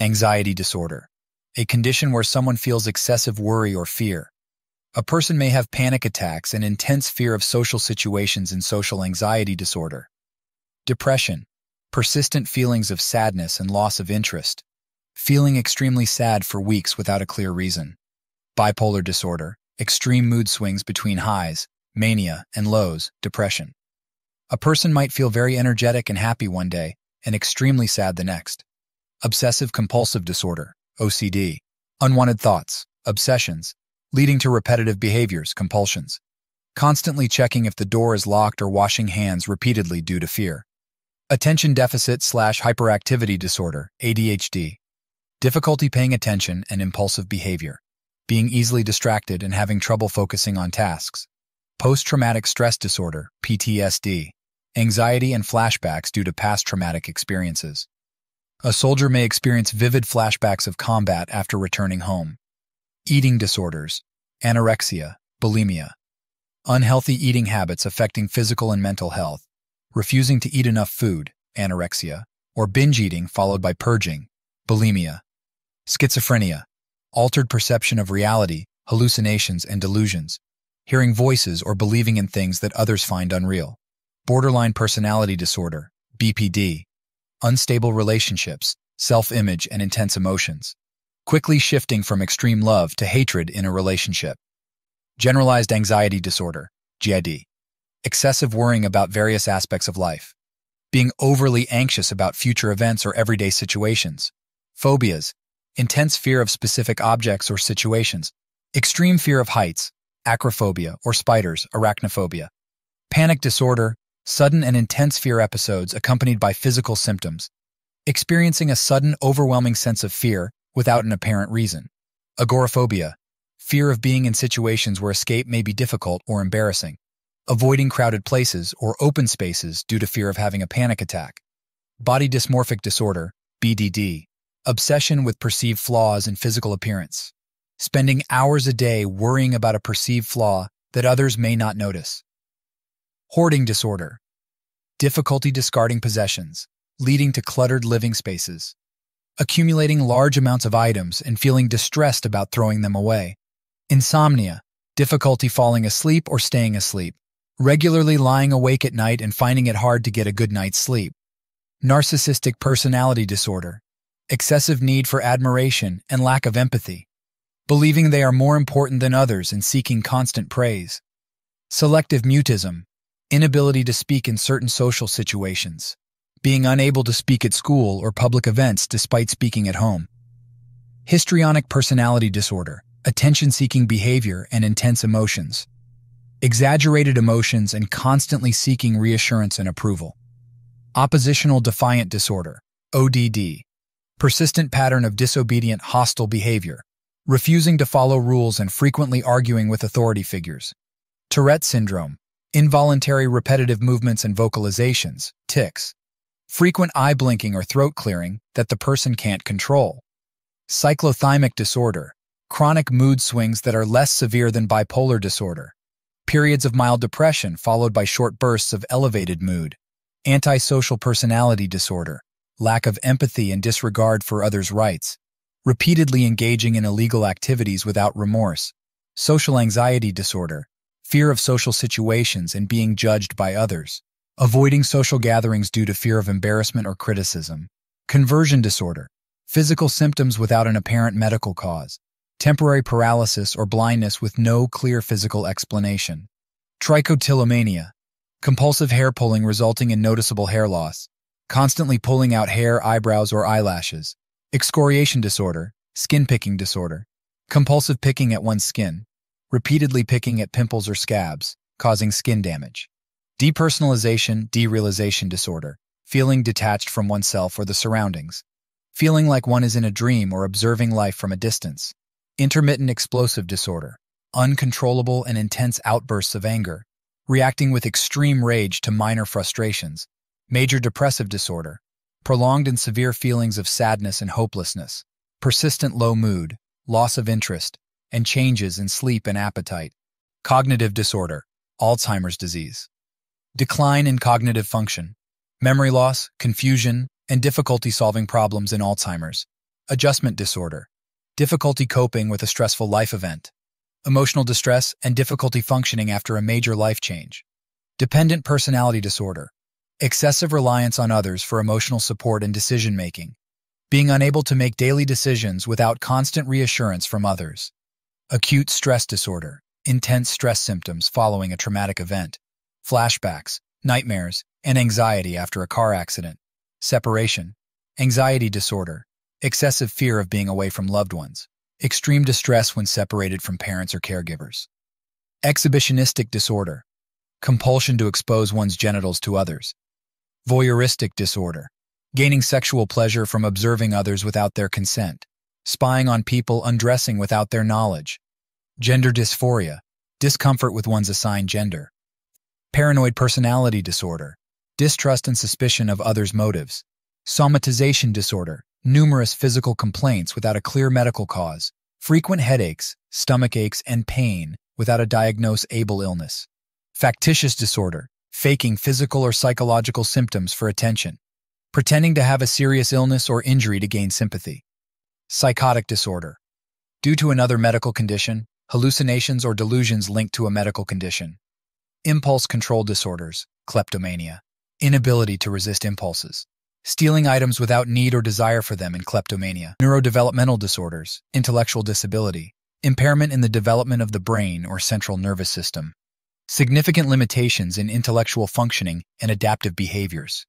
Anxiety disorder, a condition where someone feels excessive worry or fear. A person may have panic attacks and intense fear of social situations in social anxiety disorder. Depression, persistent feelings of sadness and loss of interest, feeling extremely sad for weeks without a clear reason. Bipolar disorder, extreme mood swings between highs, mania, and lows, depression. A person might feel very energetic and happy one day and extremely sad the next. Obsessive-compulsive disorder, OCD, unwanted thoughts, obsessions, leading to repetitive behaviors, compulsions. Constantly checking if the door is locked or washing hands repeatedly due to fear. Attention deficit/hyperactivity disorder, ADHD, difficulty paying attention and impulsive behavior, being easily distracted and having trouble focusing on tasks. Post-traumatic stress disorder, PTSD, anxiety and flashbacks due to past traumatic experiences. A soldier may experience vivid flashbacks of combat after returning home. Eating disorders, anorexia, bulimia, unhealthy eating habits affecting physical and mental health, refusing to eat enough food, anorexia, or binge eating followed by purging, bulimia. Schizophrenia, altered perception of reality, hallucinations and delusions, hearing voices or believing in things that others find unreal. Borderline personality disorder, BPD, unstable relationships, self-image and intense emotions, quickly shifting from extreme love to hatred in a relationship. Generalized anxiety disorder, GAD, excessive worrying about various aspects of life, being overly anxious about future events or everyday situations. Phobias, intense fear of specific objects or situations, extreme fear of heights, agoraphobia or spiders, arachnophobia. Panic disorder, sudden and intense fear episodes accompanied by physical symptoms, experiencing a sudden, overwhelming sense of fear without an apparent reason. Agoraphobia, fear of being in situations where escape may be difficult or embarrassing, avoiding crowded places or open spaces due to fear of having a panic attack. Body dysmorphic disorder, BDD, obsession with perceived flaws in physical appearance, spending hours a day worrying about a perceived flaw that others may not notice. Hoarding disorder, difficulty discarding possessions, leading to cluttered living spaces, accumulating large amounts of items and feeling distressed about throwing them away. Insomnia, difficulty falling asleep or staying asleep, regularly lying awake at night and finding it hard to get a good night's sleep. Narcissistic personality disorder, excessive need for admiration and lack of empathy, believing they are more important than others and seeking constant praise. Selective mutism, inability to speak in certain social situations, being unable to speak at school or public events despite speaking at home. Histrionic personality disorder, attention-seeking behavior and intense emotions, exaggerated emotions and constantly seeking reassurance and approval. Oppositional defiant disorder, ODD, persistent pattern of disobedient, hostile behavior, refusing to follow rules and frequently arguing with authority figures. Tourette syndrome, involuntary repetitive movements and vocalizations, tics, frequent eye blinking or throat clearing that the person can't control. Cyclothymic disorder, chronic mood swings that are less severe than bipolar disorder, periods of mild depression followed by short bursts of elevated mood. Antisocial personality disorder, lack of empathy and disregard for others' rights, repeatedly engaging in illegal activities without remorse. Social anxiety disorder, fear of social situations and being judged by others, avoiding social gatherings due to fear of embarrassment or criticism. Conversion disorder, physical symptoms without an apparent medical cause, temporary paralysis or blindness with no clear physical explanation. Trichotillomania, compulsive hair pulling resulting in noticeable hair loss, constantly pulling out hair, eyebrows, or eyelashes. Excoriation disorder, skin picking disorder, compulsive picking at one's skin, repeatedly picking at pimples or scabs, causing skin damage. Depersonalization, derealization disorder, feeling detached from oneself or the surroundings, feeling like one is in a dream or observing life from a distance. Intermittent explosive disorder, uncontrollable and intense outbursts of anger, reacting with extreme rage to minor frustrations. Major depressive disorder, prolonged and severe feelings of sadness and hopelessness, persistent low mood, loss of interest, and changes in sleep and appetite. Cognitive disorder, Alzheimer's disease, decline in cognitive function, memory loss, confusion, and difficulty solving problems in Alzheimer's. adjustment disorder, difficulty coping with a stressful life event, emotional distress and difficulty functioning after a major life change, dependent personality disorder, excessive reliance on others for emotional support and decision-making, being unable to make daily decisions without constant reassurance from others, acute stress disorder, intense stress symptoms following a traumatic event, flashbacks, nightmares, and anxiety after a car accident, separation, anxiety disorder, excessive fear of being away from loved ones, extreme distress when separated from parents or caregivers, exhibitionistic disorder, compulsion to expose one's genitals to others, voyeuristic disorder, gaining sexual pleasure from observing others without their consent, spying on people undressing without their knowledge, gender dysphoria, discomfort with one's assigned gender, paranoid personality disorder, distrust and suspicion of others' motives, somatization disorder, numerous physical complaints without a clear medical cause, frequent headaches, stomach aches, and pain without a diagnosable illness, factitious disorder, faking physical or psychological symptoms for attention, pretending to have a serious illness or injury to gain sympathy, psychotic disorder, due to another medical condition, hallucinations or delusions linked to a medical condition, impulse control disorders, kleptomania, inability to resist impulses, stealing items without need or desire for them in kleptomania, neurodevelopmental disorders, intellectual disability, impairment in the development of the brain or central nervous system, significant limitations in intellectual functioning and adaptive behaviors.